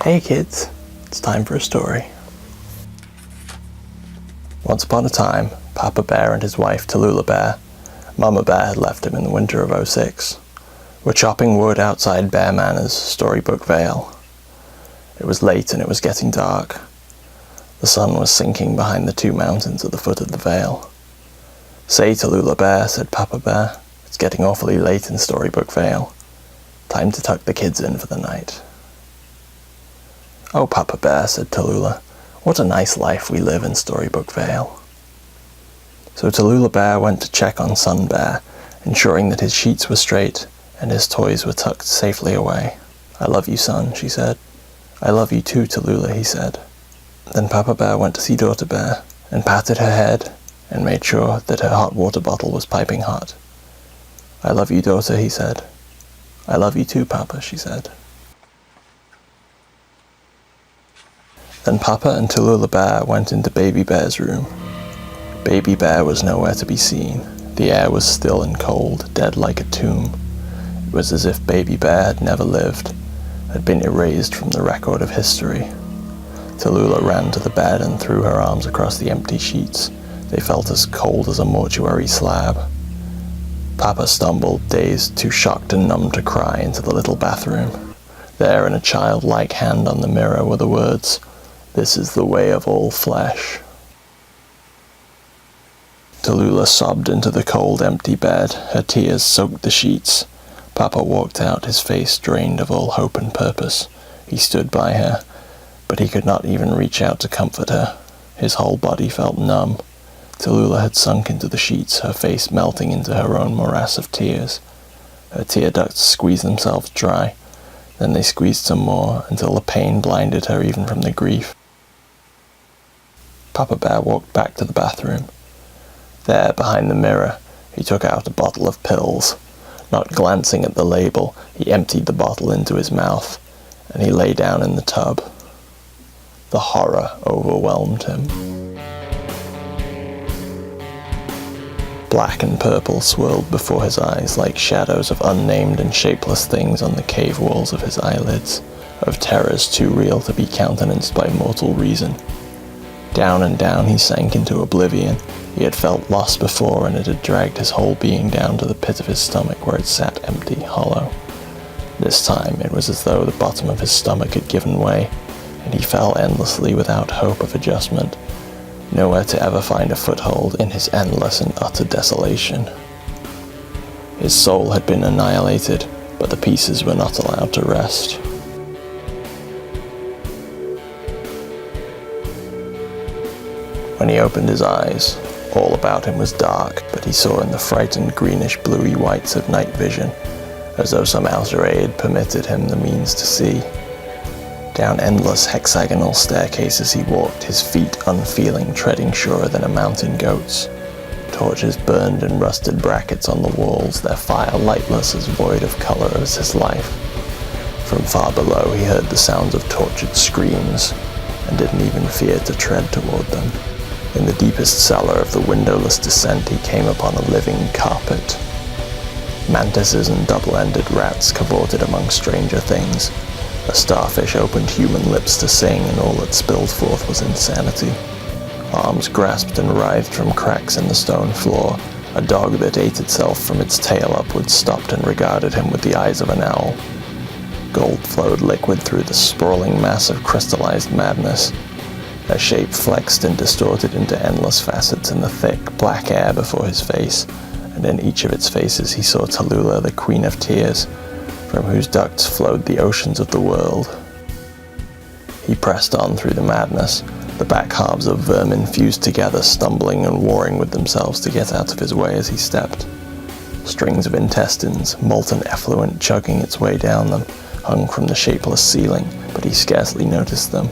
Hey kids, it's time for a story. Once upon a time, Papa Bear and his wife Tallulah Bear, Mama Bear had left him in the winter of '06, were chopping wood outside Bear Manor's Storybook Vale. It was late and it was getting dark. The sun was sinking behind the two mountains at the foot of the vale. "Say, Tallulah Bear," said Papa Bear, "it's getting awfully late in Storybook Vale. Time to tuck the kids in for the night." "Oh, Papa Bear," said Tallulah, "what a nice life we live in Storybook Vale." So Tallulah Bear went to check on Sun Bear, ensuring that his sheets were straight and his toys were tucked safely away. "I love you, son," she said. "I love you too, Tallulah," he said. Then Papa Bear went to see Daughter Bear and patted her head and made sure that her hot water bottle was piping hot. "I love you, daughter," he said. "I love you too, Papa," she said. Then Papa and Tallulah Bear went into Baby Bear's room. Baby Bear was nowhere to be seen. The air was still and cold, dead like a tomb. It was as if Baby Bear had never lived, had been erased from the record of history. Tallulah ran to the bed and threw her arms across the empty sheets. They felt as cold as a mortuary slab. Papa stumbled, dazed, too shocked and numb to cry, into the little bathroom. There, in a childlike hand on the mirror, were the words, "This is the way of all flesh." Tallulah sobbed into the cold, empty bed. Her tears soaked the sheets. Papa walked out, his face drained of all hope and purpose. He stood by her, but he could not even reach out to comfort her. His whole body felt numb. Tallulah had sunk into the sheets, her face melting into her own morass of tears. Her tear ducts squeezed themselves dry. Then they squeezed some more, until the pain blinded her even from the grief. Papa Bear walked back to the bathroom. There, behind the mirror, he took out a bottle of pills. Not glancing at the label, he emptied the bottle into his mouth, and he lay down in the tub. The horror overwhelmed him. Black and purple swirled before his eyes like shadows of unnamed and shapeless things on the cave walls of his eyelids, of terrors too real to be countenanced by mortal reason. Down and down he sank into oblivion. He had felt lost before, and it had dragged his whole being down to the pit of his stomach, where it sat empty, hollow. This time it was as though the bottom of his stomach had given way, and he fell endlessly without hope of adjustment, nowhere to ever find a foothold in his endless and utter desolation. His soul had been annihilated, but the pieces were not allowed to rest. When he opened his eyes, all about him was dark, but he saw in the frightened greenish-bluey whites of night vision, as though some outer aid permitted him the means to see. Down endless hexagonal staircases he walked, his feet unfeeling, treading surer than a mountain goat's. Torches burned in rusted brackets on the walls, their fire lightless, as void of color as his life. From far below he heard the sounds of tortured screams, and didn't even fear to tread toward them. In the deepest cellar of the windowless descent he came upon a living carpet. Mantises and double-ended rats cavorted among stranger things. A starfish opened human lips to sing, and all that spilled forth was insanity. Arms grasped and writhed from cracks in the stone floor. A dog that ate itself from its tail upwards stopped and regarded him with the eyes of an owl. Gold flowed liquid through the sprawling mass of crystallized madness. Her shape flexed and distorted into endless facets in the thick, black air before his face, and in each of its faces he saw Tallulah, the Queen of Tears, from whose ducts flowed the oceans of the world. He pressed on through the madness, the back halves of vermin fused together, stumbling and warring with themselves to get out of his way as he stepped. Strings of intestines, molten effluent chugging its way down them, hung from the shapeless ceiling, but he scarcely noticed them.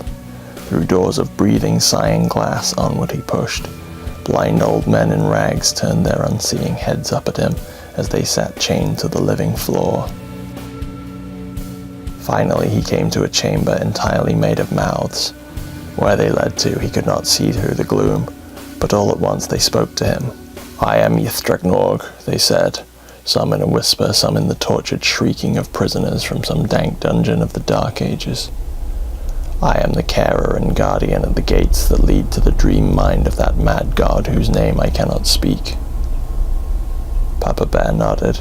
Through doors of breathing, sighing glass, onward he pushed. Blind old men in rags turned their unseeing heads up at him as they sat chained to the living floor. Finally he came to a chamber entirely made of mouths. Where they led to he could not see through the gloom, but all at once they spoke to him. "I am Ythdragnorg," they said, some in a whisper, some in the tortured shrieking of prisoners from some dank dungeon of the Dark Ages. I am the carer and guardian at the gates that lead to the dream mind of that mad god whose name I cannot speak. Papa Bear nodded.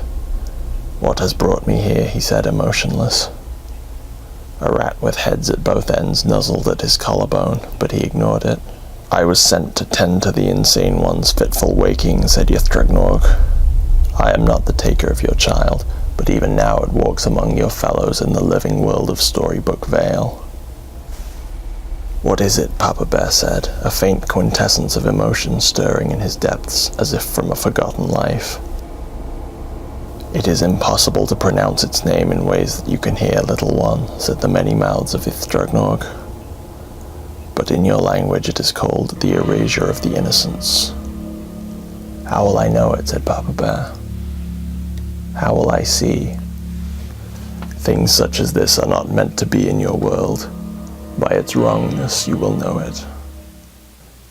What has brought me here, he said, emotionless. A rat with heads at both ends nuzzled at his collarbone, but he ignored it. I was sent to tend to the insane one's fitful waking, said Ythdragnorg. I am not the taker of your child, but even now it walks among your fellows in the living world of Storybook Vale. What is it? Papa Bear said, a faint quintessence of emotion stirring in his depths as if from a forgotten life. It is impossible to pronounce its name in ways that you can hear, little one, said the many mouths of Ythdragnorg. But in your language it is called the erasure of the innocents. How will I know it? Said Papa Bear. How will I see? Things such as this are not meant to be in your world. By its wrongness you will know it.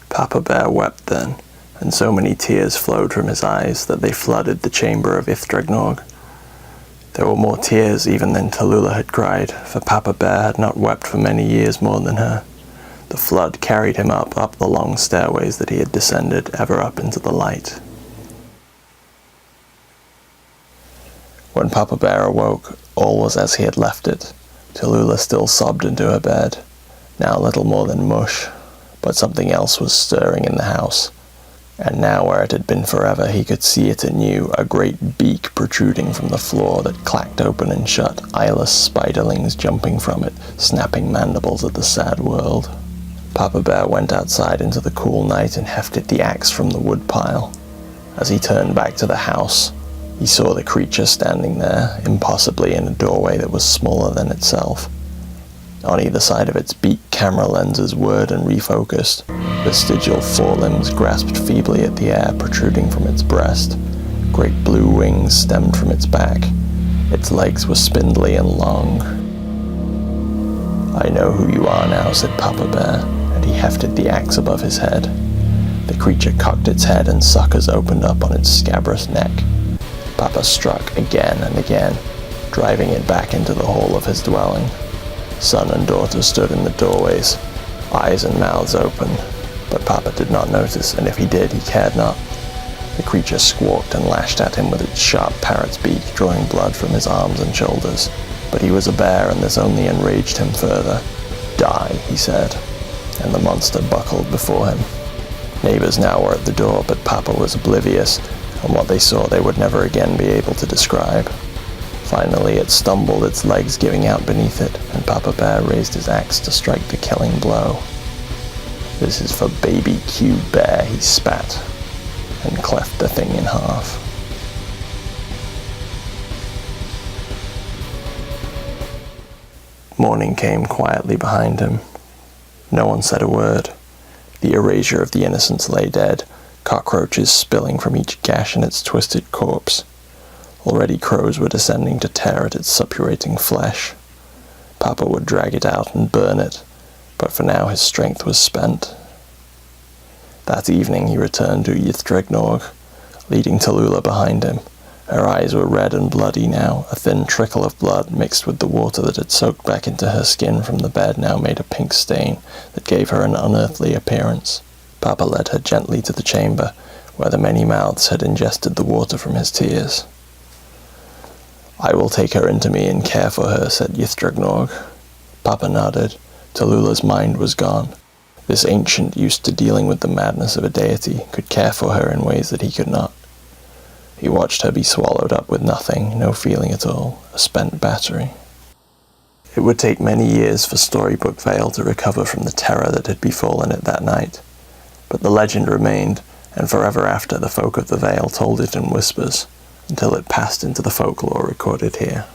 Papa Bear wept then, and so many tears flowed from his eyes that they flooded the chamber of Ythdragnorg. There were more tears even than Tallulah had cried, for Papa Bear had not wept for many years more than her. The flood carried him up the long stairways that he had descended, ever up into the light. When Papa Bear awoke, all was as he had left it. Tallulah still sobbed into her bed, now little more than mush, but something else was stirring in the house. And now where it had been forever, he could see it anew, a great beak protruding from the floor that clacked open and shut, eyeless spiderlings jumping from it, snapping mandibles at the sad world. Papa Bear went outside into the cool night and hefted the axe from the wood pile. As he turned back to the house, he saw the creature standing there, impossibly in a doorway that was smaller than itself. On either side of its beak, camera lenses whirred and refocused. Vestigial forelimbs grasped feebly at the air protruding from its breast. Great blue wings stemmed from its back. Its legs were spindly and long. I know who you are now, said Papa Bear, and he hefted the axe above his head. The creature cocked its head and suckers opened up on its scabrous neck. Papa struck again and again, driving it back into the hall of his dwelling. Son and daughter stood in the doorways, eyes and mouths open, but Papa did not notice, and if he did, he cared not. The creature squawked and lashed at him with its sharp parrot's beak, drawing blood from his arms and shoulders. But he was a bear, and this only enraged him further. Die, he said, and the monster buckled before him. Neighbors now were at the door, but Papa was oblivious, and what they saw they would never again be able to describe. Finally it stumbled, its legs giving out beneath it, and Papa Bear raised his axe to strike the killing blow. This is for baby Q Bear, he spat, and cleft the thing in half. Morning came quietly behind him. No one said a word. The erasure of the innocents lay dead, cockroaches spilling from each gash in its twisted corpse. Already crows were descending to tear at its suppurating flesh. Papa would drag it out and burn it, but for now his strength was spent. That evening he returned to Ythdragnorg, leading Tallulah behind him. Her eyes were red and bloody now. A thin trickle of blood mixed with the water that had soaked back into her skin from the bed now made a pink stain that gave her an unearthly appearance. Papa led her gently to the chamber, where the many mouths had ingested the water from his tears. I will take her into me and care for her, said Ythdragnorg. Papa nodded. Tallulah's mind was gone. This ancient, used to dealing with the madness of a deity, could care for her in ways that he could not. He watched her be swallowed up with nothing, no feeling at all, a spent battery. It would take many years for Storybook Vale to recover from the terror that had befallen it that night, but the legend remained, and forever after the folk of the Vale told it in whispers, until it passed into the folklore recorded here.